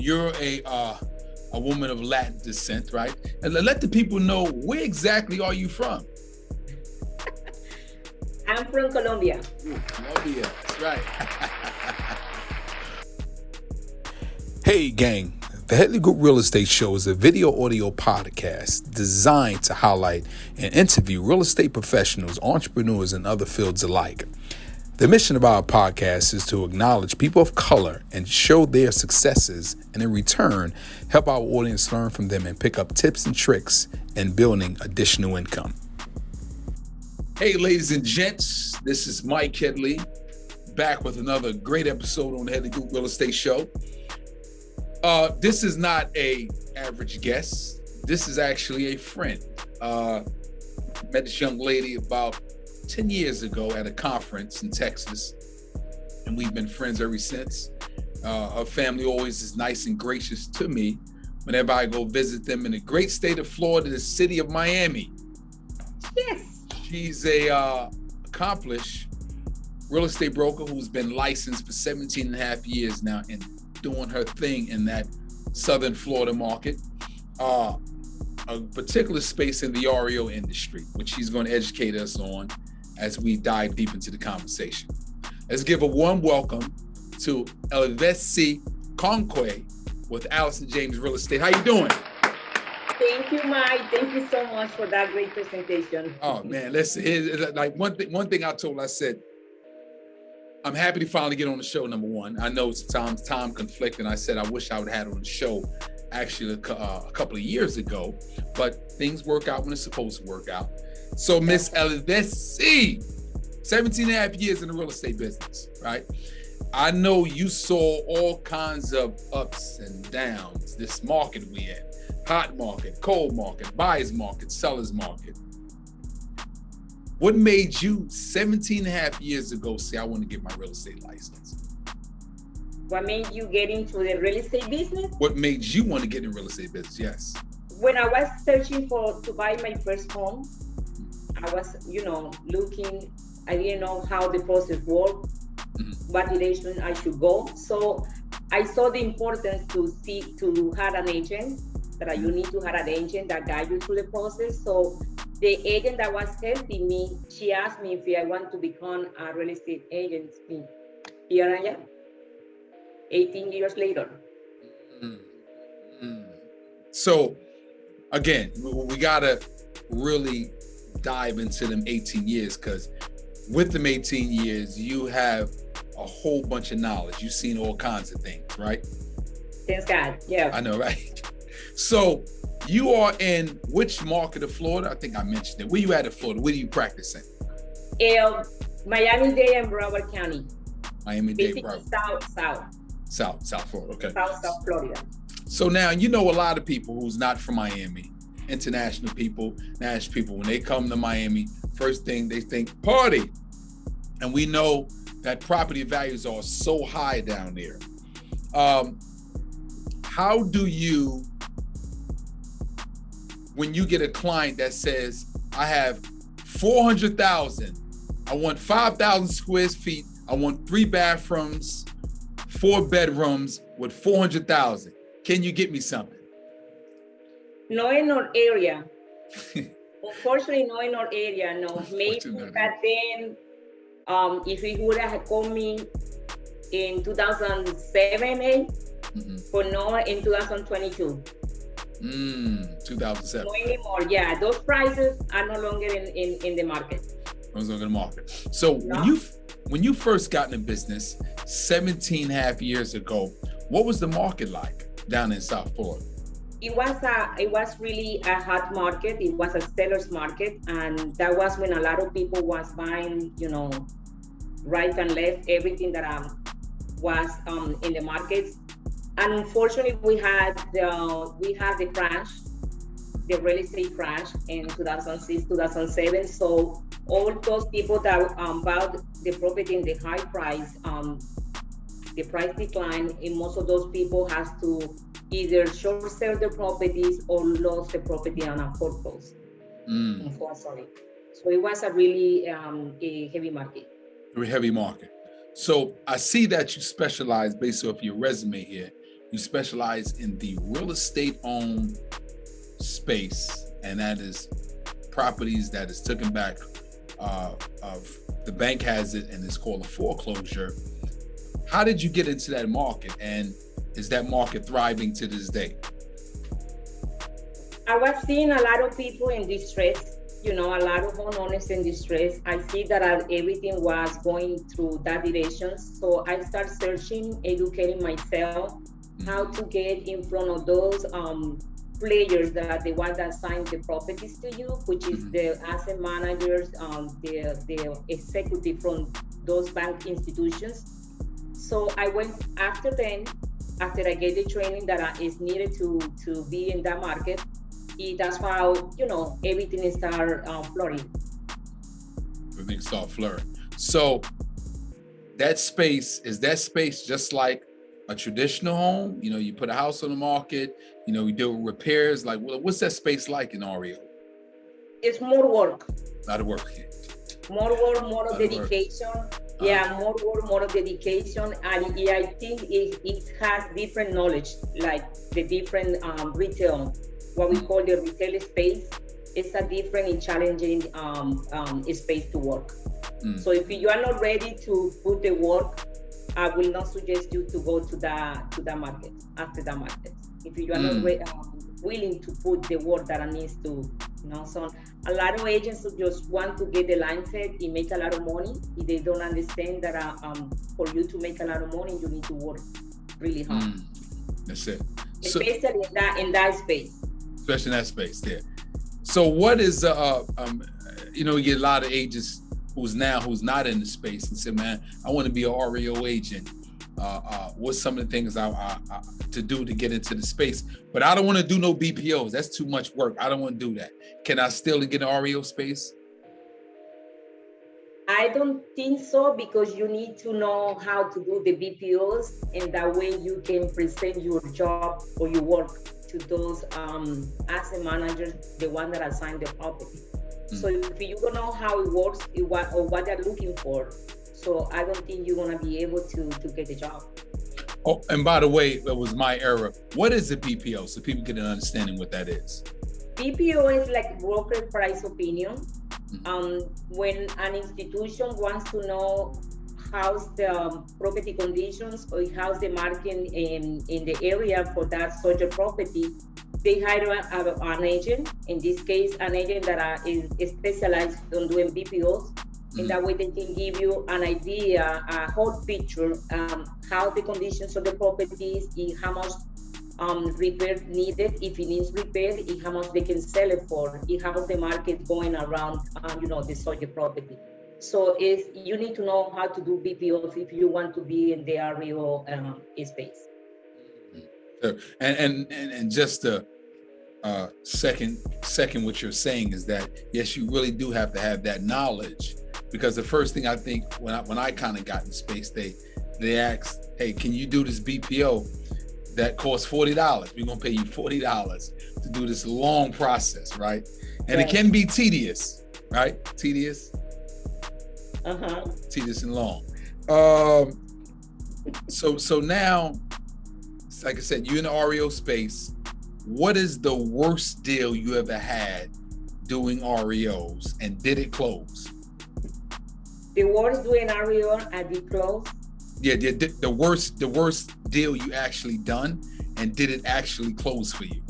you're a woman of Latin descent, right? And let the people know, where exactly are you from? I'm from Colombia. Ooh, Colombia, that's right. Hey, gang. The Headley Group Real Estate Show is a video audio podcast designed to highlight and interview real estate professionals, entrepreneurs, and other fields alike. The mission of our podcast is to acknowledge people of color and show their successes, and in return, help our audience learn from them and pick up tips and tricks in building additional income. Hey, ladies and gents, this is Mike Headley, back with another great episode on the Headley Group Real Estate Show. This is not an average guest. This is actually a friend. Met this young lady about 10 years ago at a conference in Texas, and we've been friends ever since. Her family always is nice and gracious to me whenever I go visit them in the great state of Florida, the city of Miami. Yes. She's a accomplished real estate broker who's been licensed for 17 and a half years now and doing her thing in that Southern Florida market. A particular space in the REO industry, which she's going to educate us on as we dive deep into the conversation. Let's give a warm welcome to Evelsi Conqueth with Allison James Real Estate. How you doing? Thank you, Mike. Thank you so much for that great presentation. Oh man, listen. Like one thing I told her, I said, I'm happy to finally get on the show. Number one, I know it's time conflicting. I said I wish I would have had on the show actually a couple of years ago, but things work out when it's supposed to work out. So Miss Evelsi, 17 and a half years in the real estate business, right? I know you saw all kinds of ups and downs, this market we in, hot market, cold market, buyer's market, seller's market. What made you 17 and a half years ago say, I want to get my real estate license? What made you get into the real estate business? What made you want to get in the real estate business? Yes. When I was searching to buy my first home, I was, looking, I didn't know how the process worked, what direction I should go. So I saw the importance to have an agent, that you need to have an agent that guide you through the process. So the agent that was helping me, she asked me if I want to become a real estate agent. Here I am, 18 years later. So again, we gotta really dive into them 18 years, because with them 18 years, you have a whole bunch of knowledge. You've seen all kinds of things, right? Thanks God, yeah. I know, right? So you are in which market of Florida? I think I mentioned it. Where you at in Florida? Where do you practice in? Miami-Dade and Broward County. Miami-Dade, Broward. South Florida, okay. South Florida. So now, you know, a lot of people who's not from Miami, international people, national people, when they come to Miami, first thing they think, party. And we know that property values are so high down there. How do you, when you get a client that says, I have 400,000, I want 5,000 square feet, I want 3 bathrooms, 4 bedrooms with 400,000. Can you get me something? No, in our area. Unfortunately, no, in our area, no. Maybe back then, if it would have called me in 2007, but no, in 2022. 2007. No anymore. Yeah, those prices are no longer in the market. No longer in the market. So no. when you first got in business 17 and a half years ago, what was the market like down in South Florida? It was really a hot market. It was a seller's market, and that was when a lot of people was buying, right and left, everything that was in the market. And unfortunately, we had the crash, the real estate crash in 2006, 2007. So all those people that bought the property in the high price, the price declined, and most of those people has to either short sell their properties or lost the property on a foreclosure. Unfortunately. So it was a really a heavy market. Very heavy market. So I see that you specialize based off your resume here you specialize in the real estate owned space, and that is properties that is taken back of the bank has it, and it's called a foreclosure. How did you get into that market, and is that market thriving to this day? I was seeing a lot of people in distress, a lot of homeowners in distress. I see that everything was going through that direction. So I started searching, educating myself, how to get in front of those players that are the ones that sign the properties to you, which is the asset managers, the executive from those bank institutions. So I went after them, after I get the training that is needed to be in that market. That's how, everything started flourishing. Everything started flourishing. So is that space just like a traditional home? You put a house on the market, you do repairs. Like, what's that space like in REO? It's more work. A lot of work. More work, more of dedication. Yeah, more work, more of dedication. And yeah, I think it has different knowledge, like the different retail, what we call the retail space. It's a different and challenging space to work. So if you are not ready to put the work, I will not suggest you to go to the market, after the market. If you are not willing to put the work that needs to, so a lot of agents just want to get the line set and make a lot of money. If they don't understand that for you to make a lot of money, you need to work really hard. That's it. Especially in that space. Especially in that space there. So what is, you get a lot of agents who's not in the space and say, man, I want to be an REO agent. What's some of the things I to do to get into the space? But I don't want to do no BPOs. That's too much work. I don't want to do that. Can I still get an REO space? I don't think so, because you need to know how to do the BPOs, and that way you can present your job or your work to those asset managers, the one that assigned the property. So if you don't know how it works or what they're looking for, so I don't think you're gonna be able to get the job. Oh, and by the way, that was my error. What is a BPO, so people get an understanding what that is? BPO is like broker price opinion. When an institution wants to know how's the property conditions or how's the market in the area for that such a property, they hire an agent, in this case, an agent that is specialized on doing BPOs. In that way, they can give you an idea, a whole picture, how the conditions of the properties, how much repair needed, if it needs repair, how much they can sell it for, how the market going around, the such property. So you need to know how to do BPOs if you want to be in the REO space. And just to second what you're saying is that, yes, you really do have to have that knowledge, because the first thing I think when I kind of got in space, they asked, hey, can you do this BPO that costs $40? We're gonna pay you $40 to do this long process, right? And It can be tedious, right? Tedious and long. So now, like I said, you're in the REO space. What is the worst deal you ever had doing REOs, and did it close? The worst doing REO, I did close. Yeah, the worst deal you actually done, and did it actually close for you?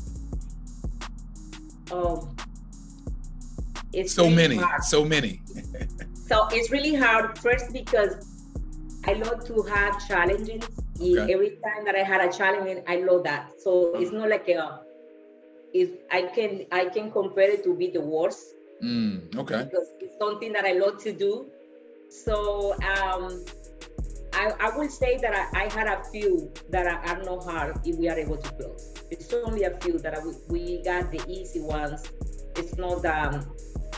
It's so really many, hard. so many. So it's really hard, first because I love to have challenges. Okay. Every time that I had a challenge, I love that. So it's not like I can compare it to be the worst. Okay. Because it's something that I love to do. So I will say that I had a few that are not hard if we are able to close. It's only a few that we got the easy ones. It's not that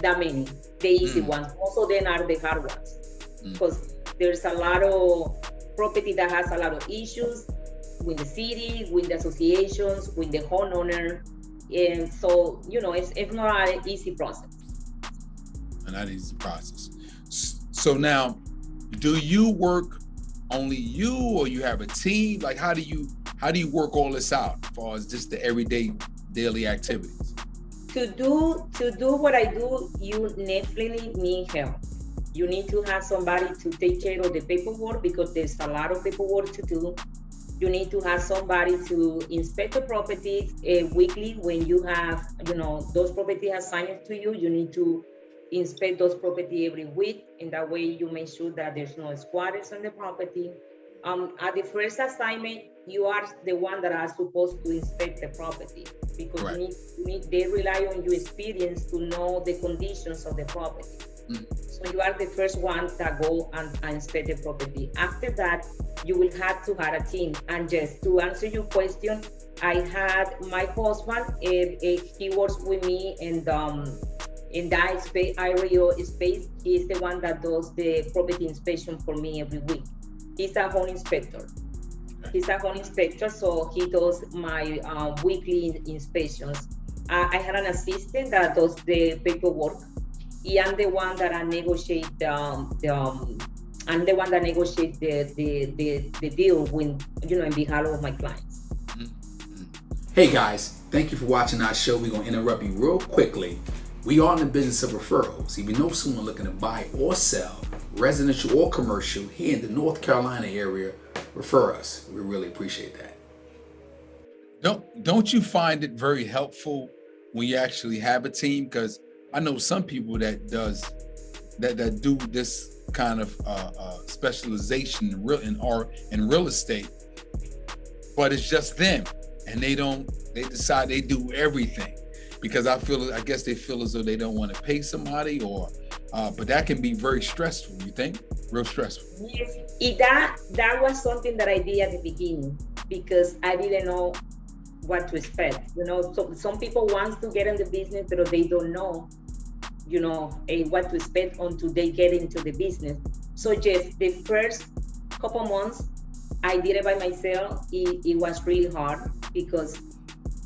many, the easy ones. Most of them are the hard ones, because there's a lot of property that has a lot of issues with the city, with the associations, with the homeowner. And so, it's not an easy process. Not easy process. So now, do you work only you, or you have a team? Like, how do you How do you work all this out as far as just the everyday daily activities? To do what I do, you definitely need help. You need to have somebody to take care of the paperwork because there's a lot of paperwork to do. You need to have somebody to inspect the properties weekly when you have, those properties assigned to you. You need to inspect those property every week, and that way you make sure that there's no squatters on the property. At the first assignment, you are the one that are supposed to inspect the property because Right. they rely on your experience to know the conditions of the property. So you are the first one that go and inspect the property. After that, you will have to have a team. And just to answer your question, I had my husband. He works with me in that space. He is the one that does the property inspection for me every week. He's a home inspector. So he does my weekly inspections. I had an assistant that does the paperwork. I'm the one that I negotiate I'm the one that negotiate the deal with, in behalf of my clients. Hey guys, thank you for watching our show. We're gonna interrupt you real quickly. We are in the business of referrals. If you know someone looking to buy or sell, residential or commercial, here in the North Carolina area, refer us. We really appreciate that. Don't you find it very helpful when you actually have a team? Because I know some people that do this kind of specialization in real estate, but it's just them, and they decide they do everything because I guess they feel as though they don't want to pay somebody, but that can be very stressful. You think? Real stressful. Yes, that was something that I did at the beginning because I didn't know what to expect. So some people want to get in the business, but they don't know, what to expect until they get into the business. So just the first couple months, I did it by myself. It was really hard because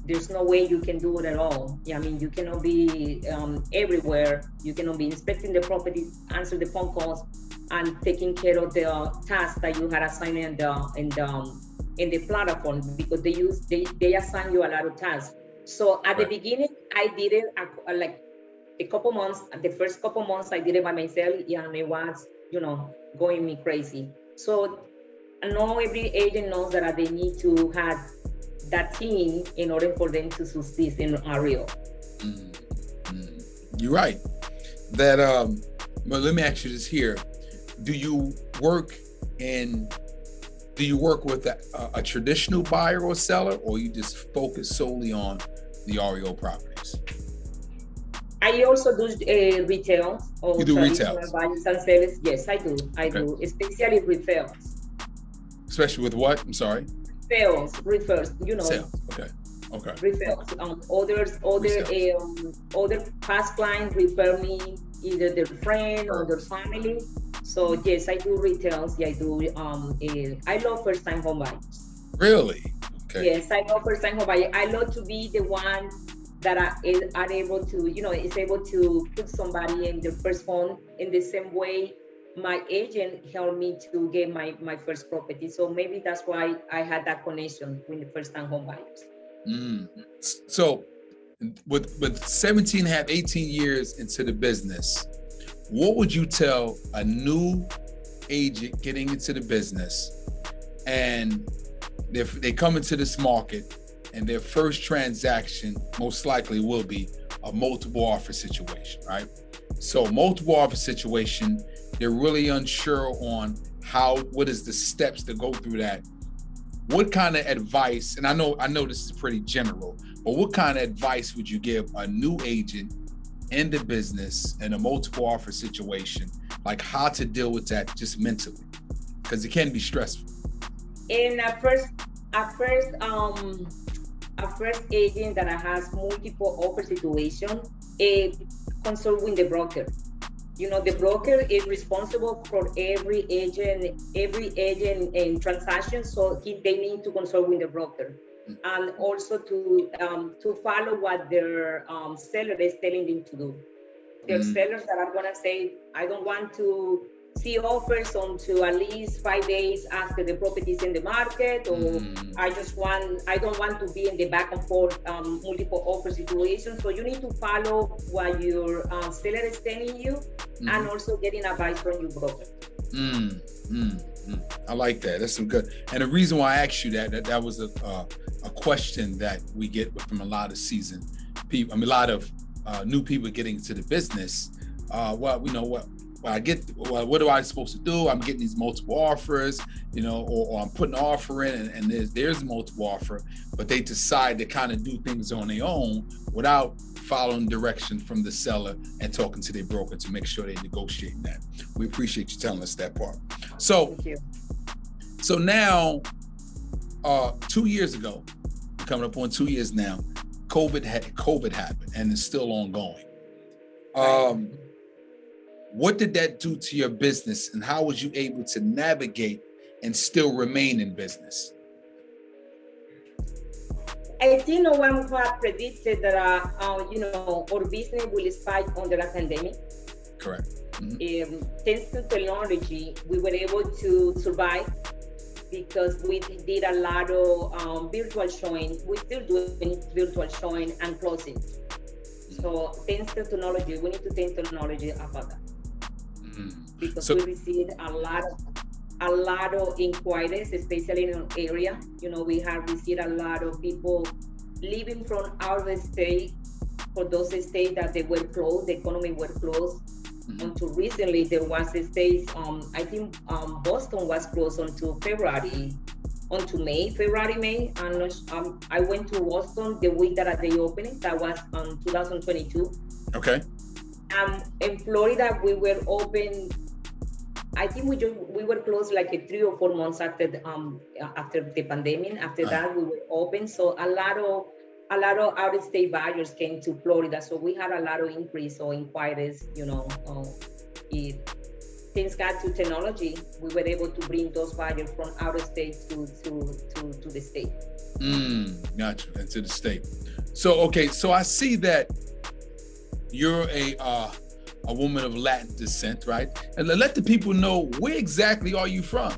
there's no way you can do it at all. I mean, you cannot be everywhere. You cannot be inspecting the property, answer the phone calls, and taking care of the tasks that you had assigned in the platform because they assign you a lot of tasks. So at the beginning, I did it like a couple months. The first couple months, I did it by myself, and it was, going me crazy. So I know every agent knows that they need to have that team in order for them to succeed in Ario. You're right. That well, let me ask you this here: Do you work with a traditional buyer or seller, or you just focus solely on the REO properties? I also do retail. You do retail? Buyers and sellers. Yes, I do. I do, especially refers. Especially with what? I'm sorry. Refers. Sales. Okay. Refers. Other past clients refer me, either their friend or their family. So yes, I do retails. Yeah, I do. I love first-time home buyers. Really? Okay. Yes, I love first-time home buyers. I love to be the one that are able to, is able to put somebody in the first home in the same way my agent helped me to get my first property. So maybe that's why I had that connection with the first-time home buyers. So with 17 and a half, 18 years into the business, what would you tell a new agent getting into the business, and they come into this market and their first transaction most likely will be a multiple offer situation, right? So multiple offer situation, they're really unsure on what is the steps to go through that. What kind of advice, and I know this is pretty general, but what kind of advice would you give a new agent in the business in a multiple offer situation, like how to deal with that just mentally? Because it can be stressful. In a first agent that has multiple offer situation, consult with the broker. The broker is responsible for every agent in transaction, so they need to consult with the broker, and also to follow what their seller is telling them to do. There are sellers that are gonna say, I don't want to see offers onto at least 5 days after the property is in the market, or I don't want to be in the back and forth multiple offer situation. So you need to follow what your seller is telling you, and also getting advice from your broker. I like that. That's some good. And the reason why I asked you that was a question that we get from a lot of seasoned people. I mean, a lot of new people getting into the business. What am I supposed to do? I'm getting these multiple offers, or I'm putting an offer in, and there's a multiple offer, but they decide to kind of do things on their own without following direction from the seller and talking to their broker to make sure they negotiate that. We appreciate you telling us that part. So, Thank you. So now, 2 years ago, coming up on 2 years now, COVID happened, and it's still ongoing. What did that do to your business, and how was you able to navigate and still remain in business? I think no one had predicted that our business will spike under a pandemic. Correct. Thanks to technology, we were able to survive because we did a lot of virtual showing. We're still doing virtual showing and closing. So thanks to technology, we need to thank technology about that. Because we received a lot of inquiries, especially in our area. We have received a lot of people leaving from our state for those states that they were closed, the economy were closed. Until recently, there was a state, I think Boston was closed until February, May. And I went to Boston the week that they opened. That was 2022. Okay. In Florida, we were open. I think we were closed like 3 or 4 months after the pandemic. After that, we were open. So a lot of out-of-state buyers came to Florida. So we had a lot of increase or inquiries. Things got to technology. We were able to bring those buyers from out of state to the state. Gotcha. And to the state. So okay. So I see that you're a woman of Latin descent, right? And let the people know, where exactly are you from?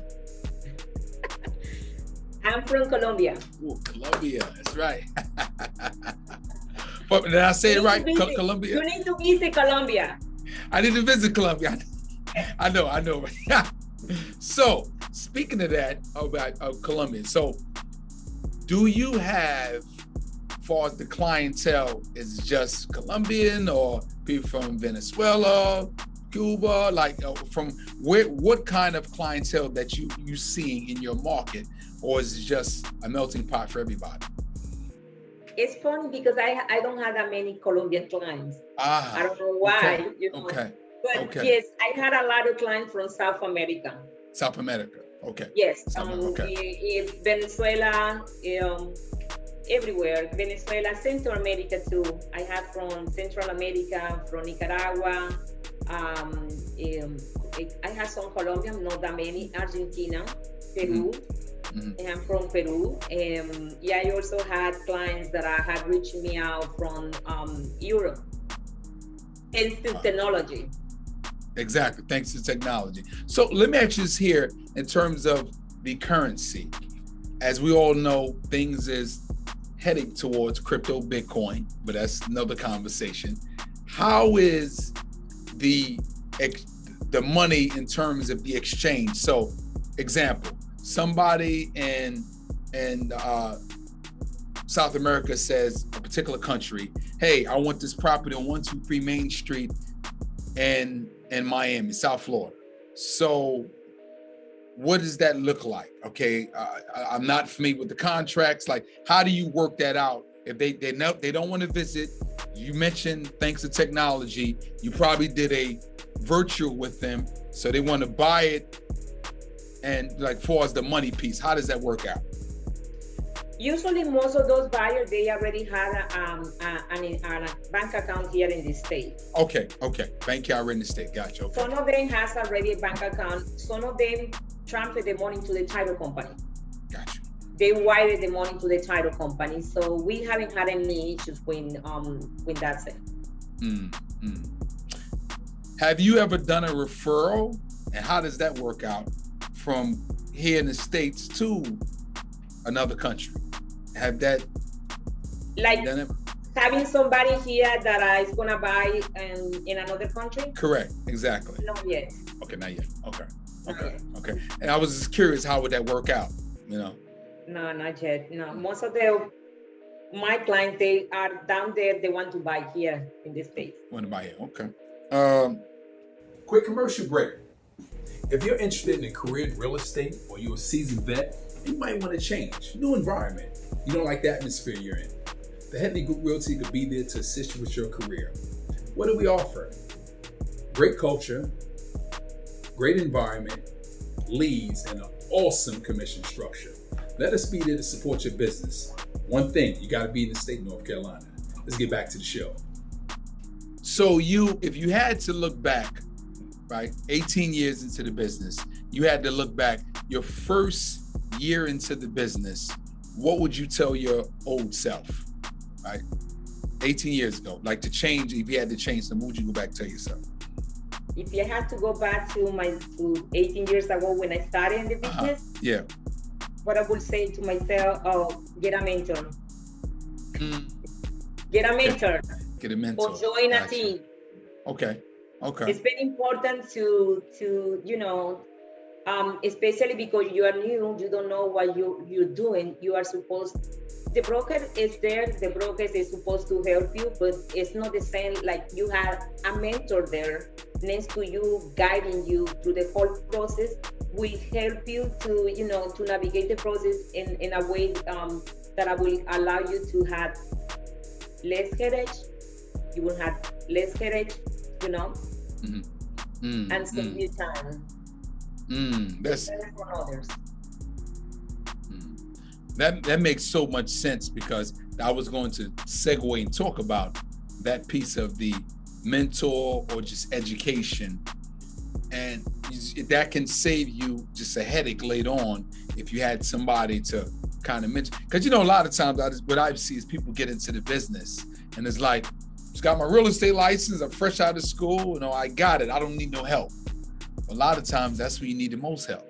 I'm from Colombia. Oh, Colombia, that's right. But did I say it right? Colombia? You need to visit Colombia. I need to visit Colombia. I know. So, speaking of that, about Colombia, so do you have, as far as the clientele, is it just Colombian or people from Venezuela, Cuba, from what kind of clientele that you seeing in your market, or is it just a melting pot for everybody? It's funny because I don't have that many Colombian clients. I don't know why. Okay. But yes, I had a lot of clients from South America. South America. Okay. Yes. Venezuela, everywhere. Venezuela, Central America too. I have from Central America, from Nicaragua. I have some Colombian, not that many. Argentina, Peru. I am from Peru. I also had clients that had reached me out from Europe. Thanks to technology. Exactly, thanks to technology. So let me ask you this here in terms of the currency. As we all know, things is heading towards crypto Bitcoin, but that's another conversation. How is the money in terms of the exchange? So, example, somebody in South America says, a particular country, hey, I want this property on 123 Main Street in Miami, South Florida. So what does that look like? Okay, I'm not familiar with the contracts. Like, how do you work that out? If they don't want to visit, you mentioned thanks to technology, you probably did a virtual with them, so they want to buy it. And like, far as the money piece, how does that work out? Usually, most of those buyers, they already had a bank account here in the state. Okay. Bank here in the state. Gotcha. Okay. Some of them has already a bank account. Some of them transfer the money to the title company. Gotcha. They wire the money to the title company. So we haven't had any issues with that. Have you ever done a referral And how does that work out from here in the States to another country? Have that Like done it? having somebody here that is gonna buy in another country? Correct. Exactly. Not yet. Okay, not yet. Okay. Not Okay. yet. Okay. And I was just curious, how would that work out? You know? No, not yet. No, most of my clients, they are down there. They want to buy here in the States. Want to buy it? Okay. Quick commercial break. If you're interested in a career in real estate or you're a seasoned vet, you might want to change. New environment. You don't like the atmosphere you're in. The Headley Group Realty could be there to assist you with your career. What do we offer? Great culture, great environment, leads, and an awesome commission structure. Let us be there to support your business. One thing, you got to be in the state of North Carolina. Let's get back to the show. So if you had to look back, right, 18 years into the business, you had to look back your first year into the business, what would you tell your old self, right? 18 years ago, like to change, if you had to change something, what would you go back and tell yourself? If you had to go back to 18 years ago when I started in the business, yeah, what I would say to myself, get a mentor. Get a mentor. Get a mentor. Or join a team. Okay. It's very important to especially because you are new, you don't know what you're doing. You are supposed, the broker is there, the broker is supposed to help you, but it's not the same like you have a mentor there next to you, guiding you through the whole process. Will help you to navigate the process in a way that will allow you to have less headache. You will have less headache, and save you time. That's for others. That makes so much sense, because I was going to segue and talk about that piece of the mentor or just education, and that can save you just a headache later on if you had somebody to kind of mentor. Because a lot of times what I see is people get into the business and it's like, just got my real estate license, I'm fresh out of school, I got it, I don't need no help. A lot of times that's where you need the most help,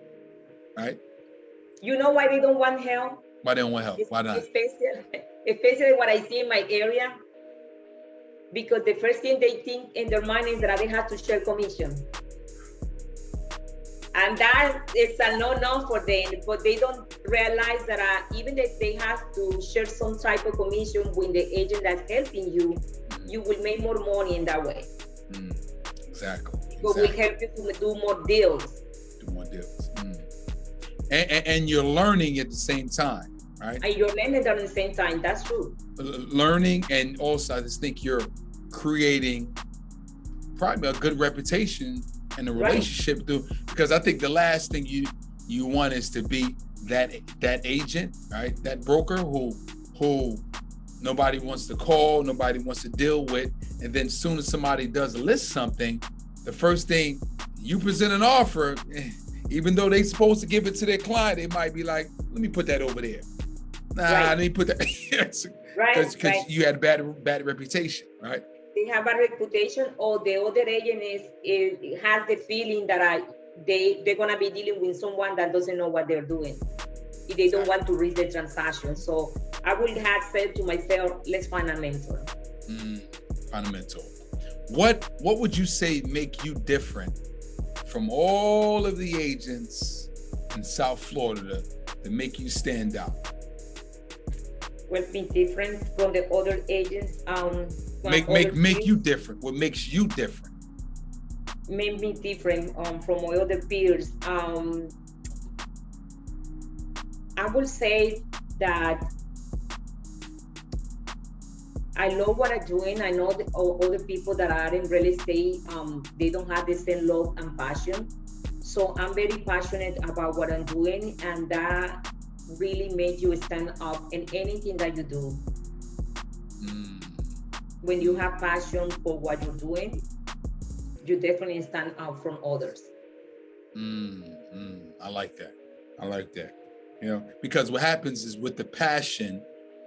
right? You know why they don't want help? Why they don't want help? Why not? Especially what I see in my area, because the first thing they think in their mind is that they have to share commission. And that is a no-no for them, but they don't realize that even if they have to share some type of commission with the agent that's helping you, you will make more money in that way. Exactly. But will help you to do more deals. And you're learning at the same time, right? And you're learning at the same time. That's true. Learning, and also I just think you're creating probably a good reputation and a relationship, right? Because I think the last thing you want is to be that agent, right? That broker who nobody wants to call, nobody wants to deal with, and then as soon as somebody does list something, the first thing you present an offer, even though they're supposed to give it to their client, they might be like, let me put that over there. Let me put that. Because you had a bad reputation, right? They have a reputation, or the other agent has the feeling that they're going to be dealing with someone that doesn't know what they're doing. They don't want to risk the transaction. So I would have said to myself, let's find a mentor. Find a mentor. What would you say make you different from all of the agents in South Florida that make you stand out? Well, be different from the other agents. Make you different. What makes you different? Make me different from my other peers. I will say that I love what I'm doing. I know that other people that are in real estate, they don't have the same love and passion. So I'm very passionate about what I'm doing, and that really makes you stand up in anything that you do. When you have passion for what you're doing, you definitely stand out from others. I like that. Because what happens is with the passion,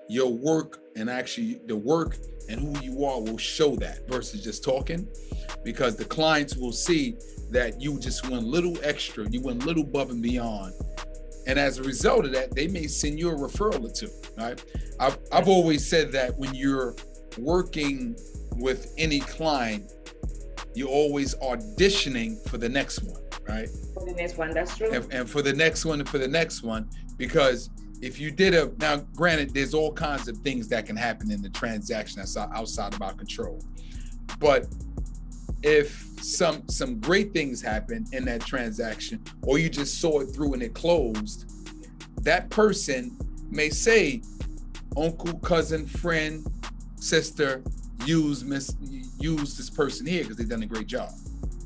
your work and actually the work and who you are will show that versus just talking, because the clients will see that you just went a little extra, you went a little above and beyond. And as a result of that, they may send you a referral or two, right? I've always said that when you're working with any client, you're always auditioning for the next one, right? For the next one, that's true. And for the next one and for the next one, because if you did now granted, there's all kinds of things that can happen in the transaction that's outside of our control. But if some great things happen in that transaction, or you just saw it through and it closed, that person may say, uncle, cousin, friend, sister, use this person here because they've done a great job.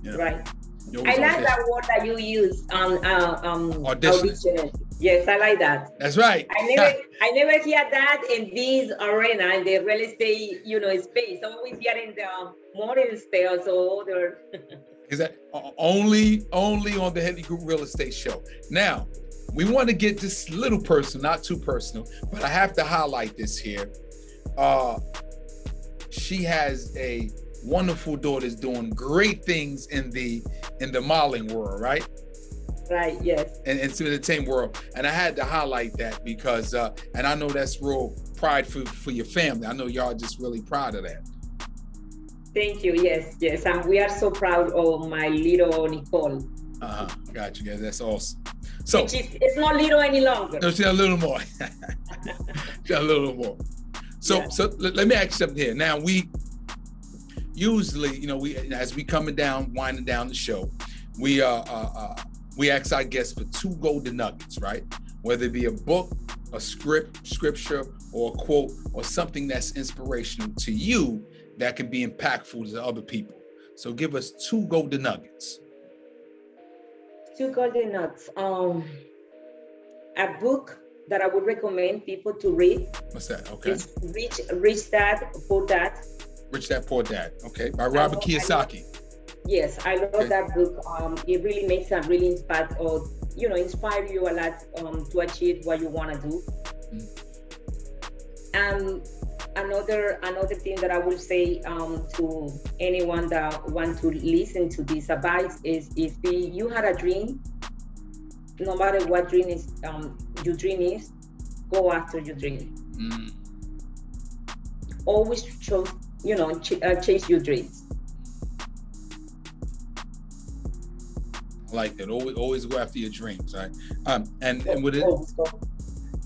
You know? Right. I like that word that you use, audition. Yes, I like that. That's right. I never hear that in this arena, in the real estate, space. I always hear in the modern sales or other. Is that only on the Headley Group Real Estate Show? Now, we want to get this little personal, not too personal, but I have to highlight this here. She has a wonderful daughter that's doing great things in the modeling world, right? Right, yes. And it's in the entertainment world. And I had to highlight that because, and I know that's real pride for your family. I know y'all just really proud of that. Thank you, yes. And we are so proud of my little Nicole. Got you guys, that's awesome. So it's not little any longer. No, she's a little more. She's a little more. So let me ask you something here. Now we usually, we as we winding down the show, we ask our guests for 2 golden nuggets, right? Whether it be a book, a scripture, or a quote, or something that's inspirational to you that can be impactful to other people. So give us 2 golden nuggets. 2 golden nuggets. A book that I would recommend people to read. What's that? Okay. It's Rich Dad, Poor Dad. Rich Dad, Poor Dad. Okay, by Robert Kiyosaki. Yes, I love that book. It really makes a really inspire you a lot to achieve what you want to do. And another thing that I will say to anyone that want to listen to this advice is, if you had a dream, no matter what dream is your dream is, go after your dream. Always chase your dreams. I like that. Always go after your dreams, right? And with it,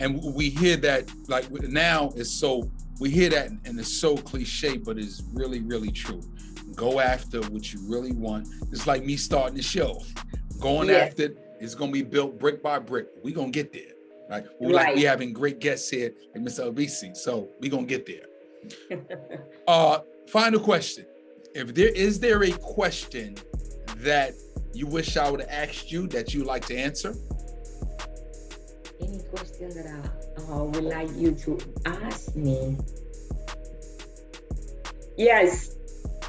and we hear that like now we hear that and it's so cliche, but it's really, really true. Go after what you really want. It's like me starting the show. Going after it, it's gonna be built brick by brick. We're gonna get there, right? Like we having great guests here, like Ms. Evelsi, so we're gonna get there. Final question. Is there a question that you wish I would have asked you that you'd like to answer? Any question that I would like you to ask me? Yes.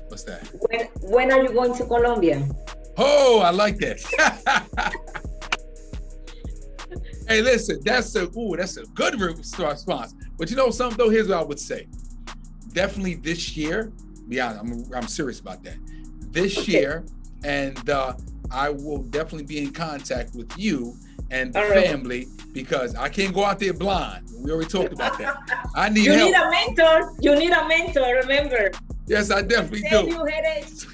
What's that? When are you going to Colombia? Oh, I like that. Hey, listen, that's a good response. But you know something though? Here's what I would say. Definitely this year. Yeah, I'm serious about that. This year, and I will definitely be in contact with you and the family, because I can't go out there blind. We already talked about that. I need help. You need a mentor, remember. Yes, I definitely do. Save you headaches.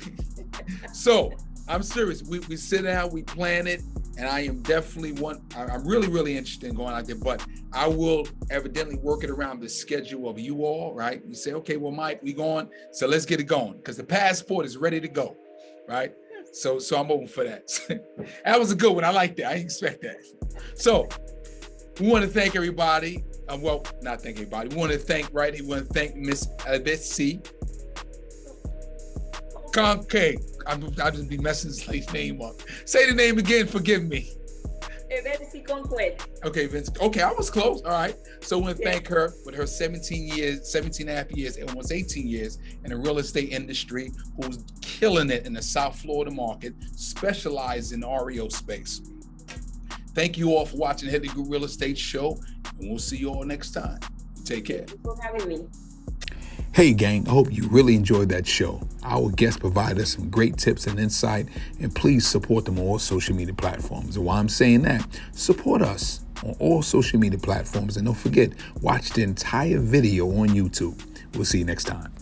So I'm serious. We sit down, we plan it, and I am definitely I'm really, really interested in going out there, but I will evidently work it around the schedule of you all, right? You say, okay, well, Mike, we going, so let's get it going, because the passport is ready to go, right? So I'm open for that. That was a good one. I like that. I didn't expect that. So we want to thank everybody. Well, not thank everybody. We want to thank Miss Evelsi Conqueth. I'll just be messing this lady's name up. Say the name again. Forgive me. Evelsi Conqueth. Okay, Vince. Okay, I was close. All right. So we want to thank her with her 17 and a half years, and almost 18 years in the real estate industry, who's killing it in the South Florida market, specialized in REO space. Thank you all for watching Headley Group Real Estate Show, and we'll see you all next time. Take care. Thanks for having me. Hey gang, I hope you really enjoyed that show. Our guests provide us some great tips and insight, and please support them on all social media platforms. And while I'm saying that, support us on all social media platforms, and don't forget, watch the entire video on YouTube. We'll see you next time.